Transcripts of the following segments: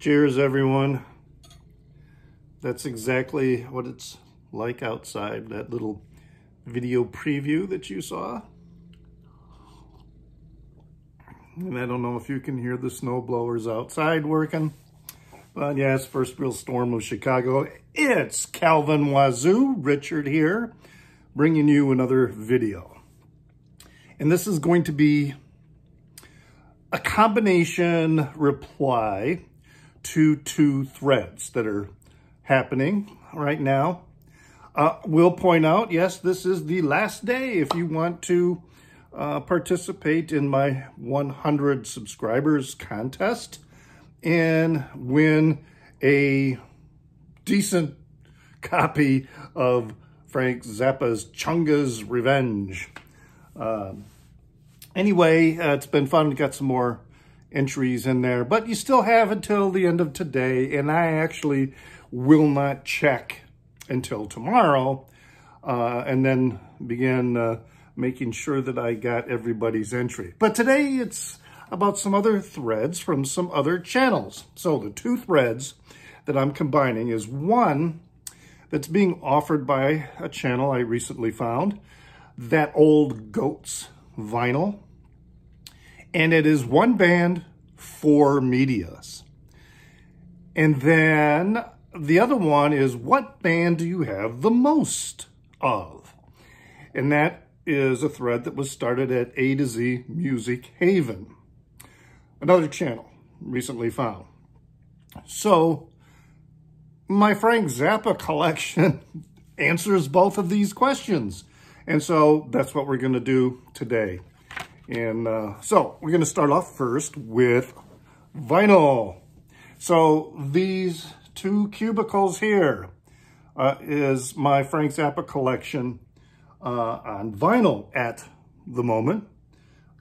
Cheers, everyone. That's exactly what it's like outside, that little video preview that you saw. And I don't know if you can hear the snow blowers outside working, but yes, first real storm of Chicago. It's Calvin Wazoo, Richard here, bringing you another video. And this is going to be a combination reply to two threads that are happening right now. We'll point out, yes, this is the last day if you want to participate in my 100 subscribers contest and win a decent copy of Frank Zappa's Chunga's Revenge. Anyway, it's been fun. We got some more entries in there, but you still have until the end of today, and I actually will not check until tomorrow, and then begin making sure that I got everybody's entry. But today it's about some other threads from some other channels. So the two threads that I'm combining is one that's being offered by a channel I recently found, That Old Goats Vinyl. And it is one band, four medias. And then the other one is, what band do you have the most of? And that is a thread that was started at A to Z Music Haven, another channel recently found. So my Frank Zappa collection answers both of these questions. And so that's what we're going to do today. And so we're going to start off first with vinyl. So these two cubicles here is my Frank Zappa collection on vinyl at the moment,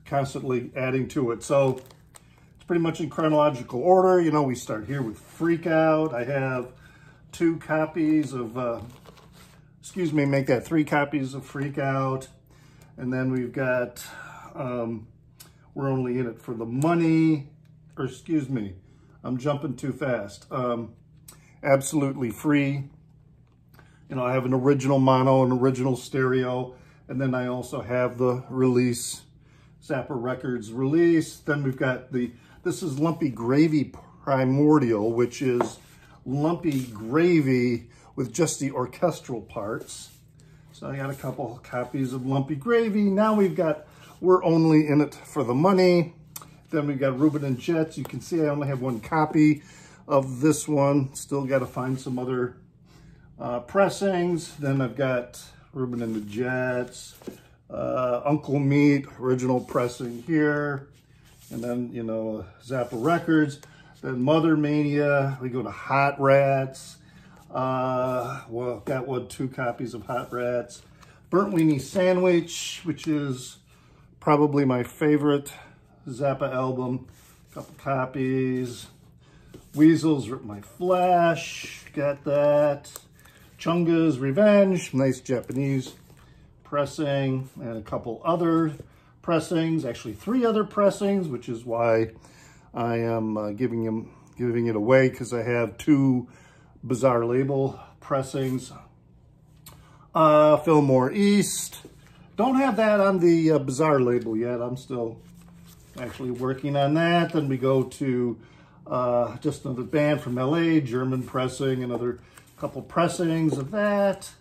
constantly adding to it. So it's pretty much in chronological order. You know, we start here with Freak Out. I have two copies of, make that three copies of Freak Out. And then we've got We're Only In It For The Money, or I'm jumping too fast. Absolutely Free. You know, I have an original mono, an original stereo, and then I also have the release, Zappa Records release. Then we've got this is Lumpy Gravy Primordial, which is Lumpy Gravy with just the orchestral parts. So I got a couple copies of Lumpy Gravy. Now we've got We're Only In It For The Money. Then we've got Reuben and Jets. You can see I only have one copy of this one. Still got to find some other pressings. Then I've got Reuben and the Jets, Uncle Meat, original pressing here. And then, you know, Zappa Records. Then Mother Mania. We go to Hot Rats. Well, got two copies of Hot Rats. Burnt Weenie Sandwich, which is probably my favorite Zappa album. Couple copies. Weasels Rip My Flesh. Got that. Chunga's Revenge. Nice Japanese pressing. And a couple other pressings. Actually, three other pressings, which is why I am giving it away, because I have two Bizarre Label pressings. Fillmore East. Don't have that on the Bizarre Label yet. I'm still actually working on that. Then we go to just another band from LA, German pressing, another couple pressings of that.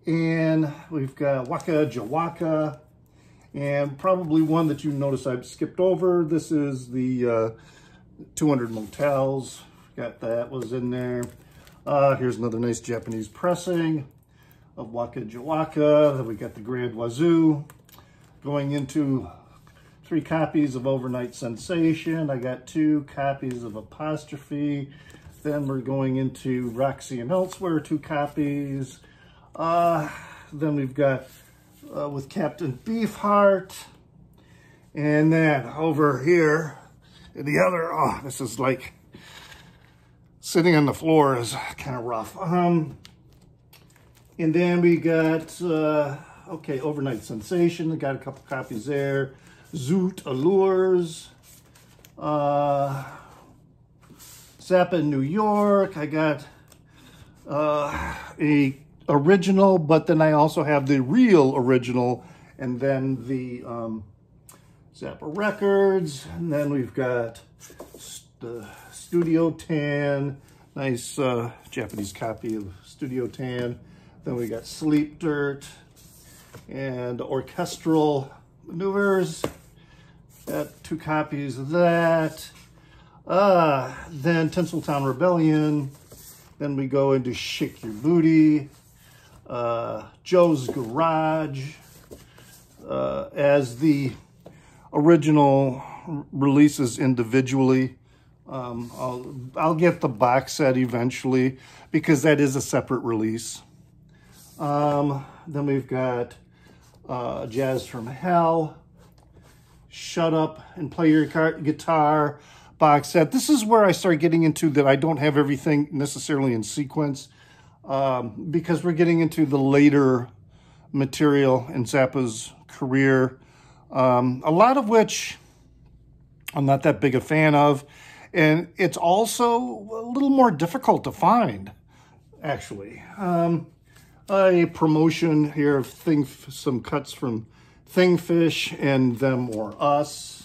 And we've got Waka Jawaka, and probably one that you notice I've skipped over. This is the 200 Motels. Got that was in there. Here's another nice Japanese pressing of Waka Jawaka. Then we got the Grand Wazoo. Going into three copies of Overnight Sensation. I got two copies of Apostrophe. Then we're going into Roxy and Elsewhere, two copies. Then we've got with Captain Beefheart. And then over here, the other, this is like, sitting on the floor is kind of rough. And then we got, Overnight Sensation. I got a couple copies there. Zoot Allures. Zappa in New York. I got a original, but then I also have the real original, and then the Zappa records, and then we've got the Studio Tan, nice Japanese copy of Studio Tan. Then we got Sleep Dirt and Orchestral Maneuvers. Got 2 copies of that. Then Tinseltown Rebellion. Then we go into Shake Your Booty, Joe's Garage, as the original releases individually. I'll get the box set eventually because that is a separate release. Then we've got Jazz from Hell, Shut Up and Play Your Guitar box set. This is where I start getting into that I don't have everything necessarily in sequence, because we're getting into the later material in Zappa's career, a lot of which I'm not that big a fan of, and it's also a little more difficult to find, actually. A promotion here of some cuts from Thingfish and Them or Us.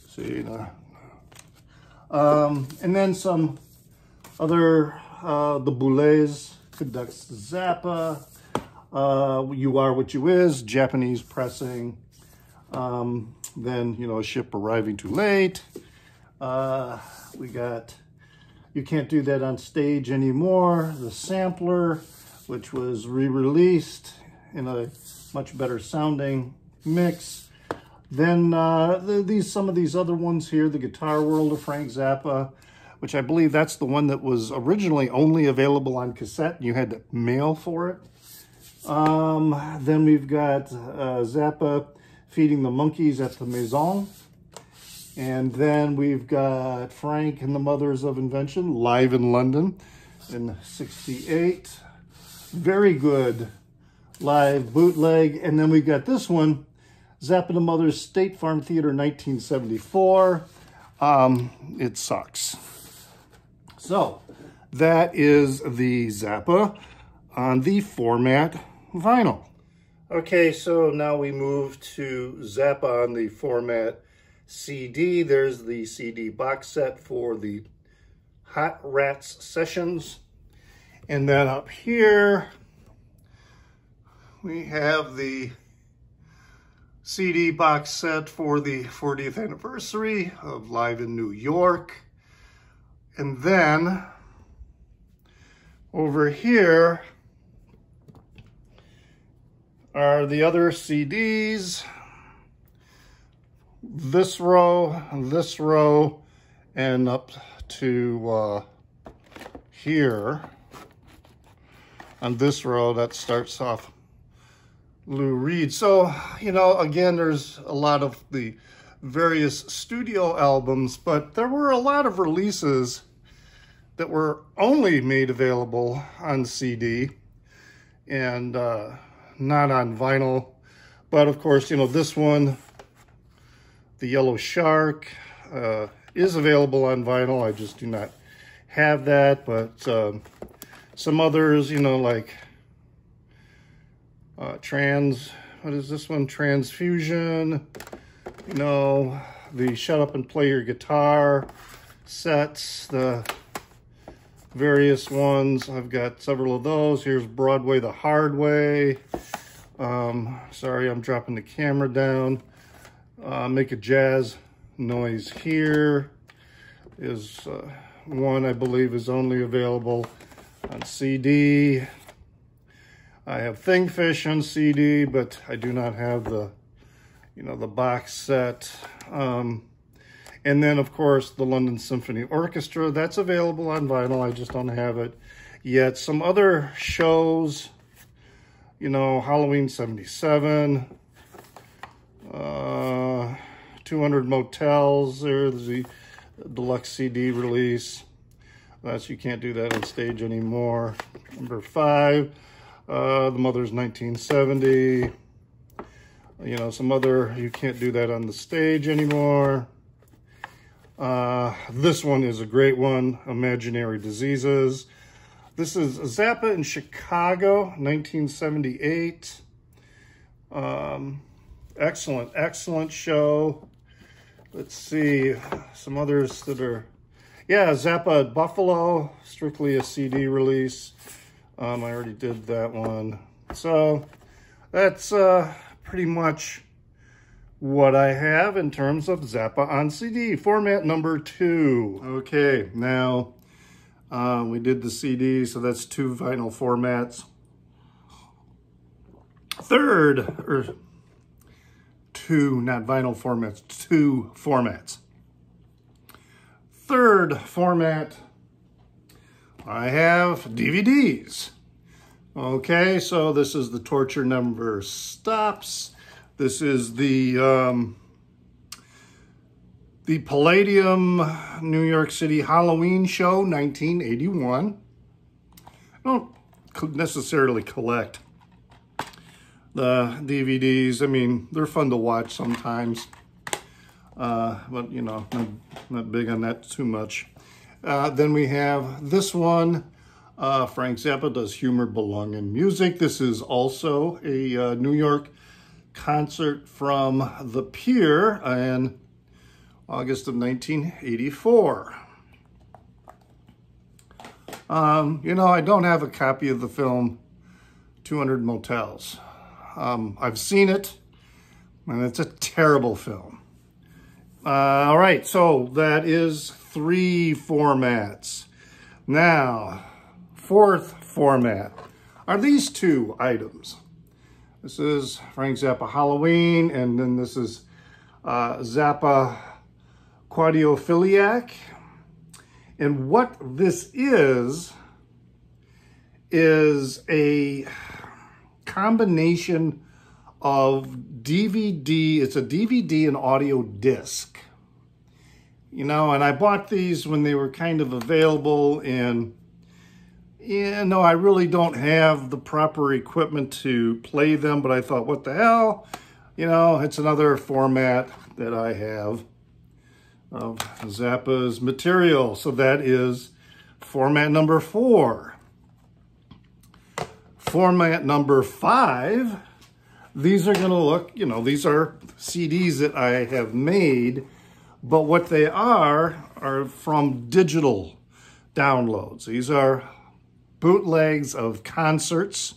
See, and then some other, the Boulez conducts Zappa, You Are What You Is, Japanese pressing. Then, A Ship Arriving Too Late. We got You Can't Do That on Stage Anymore, the sampler, which was re-released in a much better sounding mix. Then some of these other ones here, the Guitar World of Frank Zappa, which I believe that's the one that was originally only available on cassette. You had to mail for it. Then we've got Zappa Feeding the Monkeys at the Maison. And then we've got Frank and the Mothers of Invention, live in London in '68. Very good live bootleg. And then we've got this one, Zappa and the Mothers, State Farm Theater, 1974. It sucks. So that is the Zappa on the format vinyl. Okay, so now we move to Zappa on the format CD. There's the CD box set for the Hot Rats sessions. And then up here, we have the CD box set for the 40th anniversary of Live in New York. And then over here are the other CDs. This row, and up to here. On this row, that starts off Lou Reed. So, again, there's a lot of the various studio albums, but there were a lot of releases that were only made available on CD and not on vinyl. But of course, this one, The Yellow Shark, is available on vinyl. I just do not have that, but some others, like what is this one? Transfusion, the Shut Up and Play Your Guitar sets, the various ones. I've got several of those. Here's Broadway the Hard Way. Sorry, I'm dropping the camera down. Make a Jazz Noise Here is one I believe is only available on CD. I have Thingfish on CD, but I do not have the, the box set. And then, of course, the London Symphony Orchestra. That's available on vinyl. I just don't have it yet. Some other shows, Halloween '77, 200 Motels. There's the deluxe CD release. You can't do that on stage anymore. Number 5, The Mothers 1970. Some other, you can't do that on the stage anymore. This one is a great one, Imaginary Diseases. This is Zappa in Chicago, 1978. Excellent, excellent show. Let's see, some others that are, yeah, Zappa at Buffalo, strictly a CD release. I already did that one. So that's pretty much what I have in terms of Zappa on CD, format number 2. Okay, now we did the CD, so that's 2 vinyl formats. Third, or 2, not vinyl formats, 2 formats. Third format, I have DVDs. Okay, so this is the Torture Never Stops. This is the Palladium New York City Halloween Show, 1981. I don't necessarily collect the DVDs. I mean, they're fun to watch sometimes, but you know, not big on that too much. Then we have this one. Frank Zappa Does Humor Belong in Music? This is also a New York concert from the Pier in August of 1984. You know, I don't have a copy of the film 200 Motels. I've seen it, and it's a terrible film. All right, so that is 3 formats. Now, 4th format are these 2 items. This is Frank Zappa Halloween, and then this is Zappa Quadrophiliac. And what this is a combination of DVD. It's a DVD and audio disc. You know, and I bought these when they were kind of available, and yeah, no, I really don't have the proper equipment to play them, but I thought, what the hell? You know, it's another format that I have of Zappa's material. So that is format number 4. Format number 5, these are going to look, you know, these are CDs that I have made, but what they are from digital downloads. These are bootlegs of concerts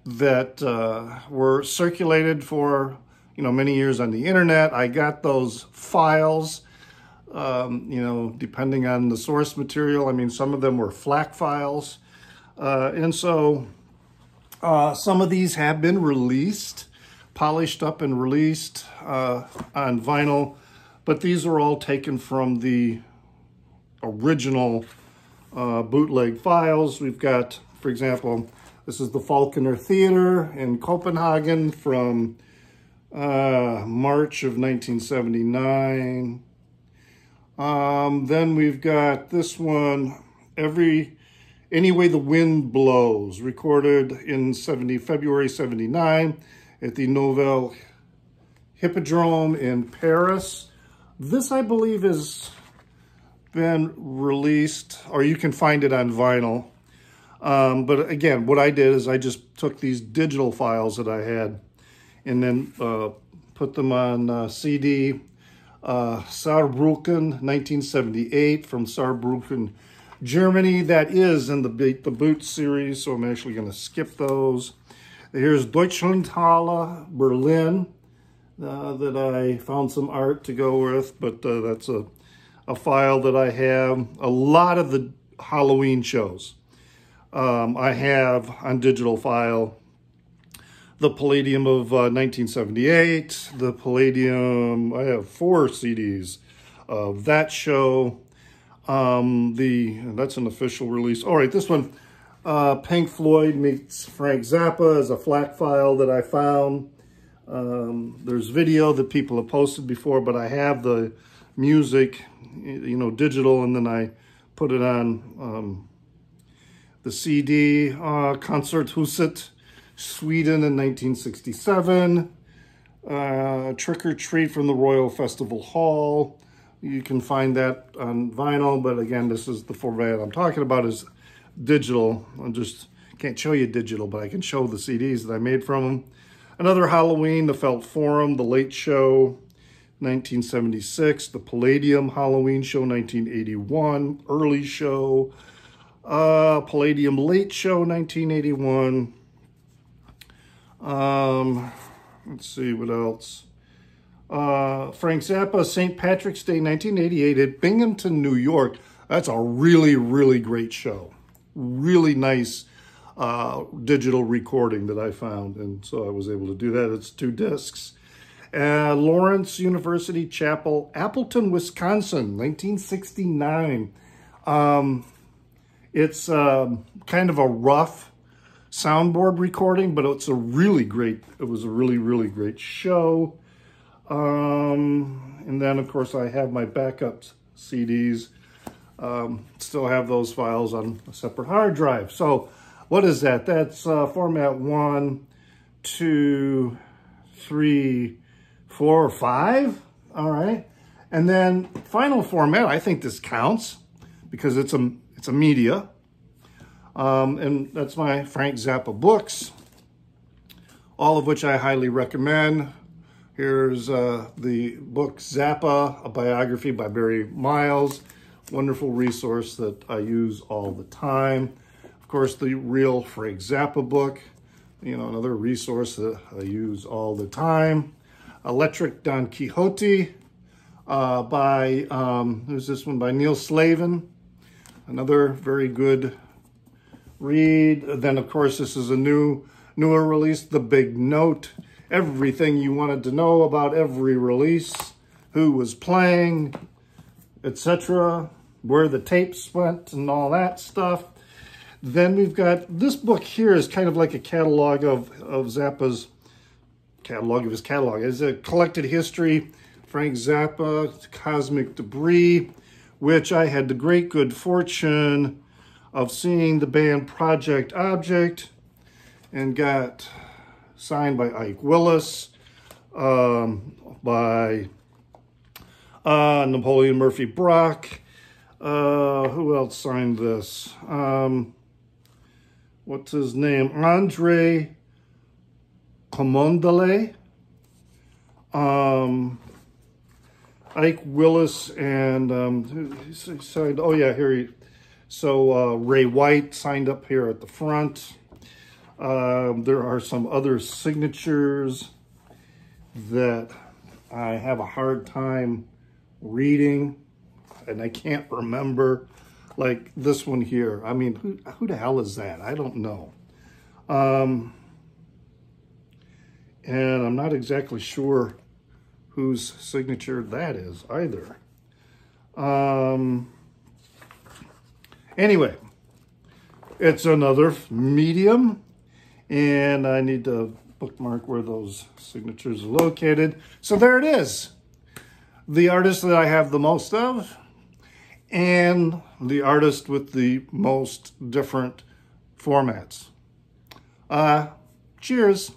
that were circulated for, you know, many years on the internet. I got those files, you know, depending on the source material. I mean, some of them were FLAC files. And so some of these have been released, polished up and released on vinyl, but these are all taken from the original bootleg files. We've got, for example, this is the Falconer Theater in Copenhagen from March of 1979. Then we've got this one, Any Way the Wind Blows, recorded in February 79 at the Nouvelle Hippodrome in Paris. This, I believe, has been released, or you can find it on vinyl. But again, what I did is I just took these digital files that I had and then put them on CD. Saarbrücken, 1978, from Saarbrücken, Germany. That is in the boot series, so I'm actually going to skip those. Here's Deutschlandhalle, Berlin, that I found some art to go with, but that's a file that I have. A lot of the Halloween shows I have on digital file. The Palladium of 1978, the Palladium, I have 4 CDs of that show. That's an official release. All right, this one, Pink Floyd meets Frank Zappa, is a FLAC file that I found. There's video that people have posted before, but I have the music, you know, digital, and then I put it on the CD. Concerthuset, Sweden in 1967. Trick or Treat from the Royal Festival Hall. You can find that on vinyl, but again, this is the format I'm talking about is digital. I just can't show you digital, but I can show the CDs that I made from them. Another Halloween, the Felt Forum, The Late Show, 1976, the Palladium Halloween Show, 1981, Early Show, Palladium Late Show, 1981. Let's see what else. Frank Zappa, St. Patrick's Day, 1988 at Binghamton, New York. That's a really, really great show. Really nice digital recording that I found, and so I was able to do that. It's 2 discs. Lawrence University Chapel, Appleton, Wisconsin, 1969. It's kind of a rough soundboard recording, but it was a really, really great show. And then, of course, I have my backup CDs. Still have those files on a separate hard drive. So what is that? That's format 1, 2, 3, 4, 5. All right. And then final format, I think this counts because it's a media. And that's my Frank Zappa books, all of which I highly recommend. Here's the book Zappa, a biography by Barry Miles. Wonderful resource that I use all the time. Of course, the real Frank Zappa book, another resource that I use all the time. Electric Don Quixote who's this one? By Neil Slavin. Another very good read. Then, of course, this is a newer release, The Big Note. Everything you wanted to know about every release, who was playing, etc., where the tapes went and all that stuff. Then we've got this book here is kind of like a catalog of Zappa's catalog of his catalog. It's a collected history, Frank Zappa, Cosmic Debris, which I had the great good fortune of seeing the band Project Object and got signed by Ike Willis, by Napoleon Murphy Brock. Who else signed this? What's his name? Andre Comondale. Ike Willis and he signed. Oh yeah, here Ray White signed up here at the front. There are some other signatures that I have a hard time reading, and I can't remember, like this one here. I mean, who the hell is that? I don't know. And I'm not exactly sure whose signature that is either. Anyway, it's another medium. And I need to bookmark where those signatures are located. So there it is. The artist that I have the most of and the artist with the most different formats. Cheers.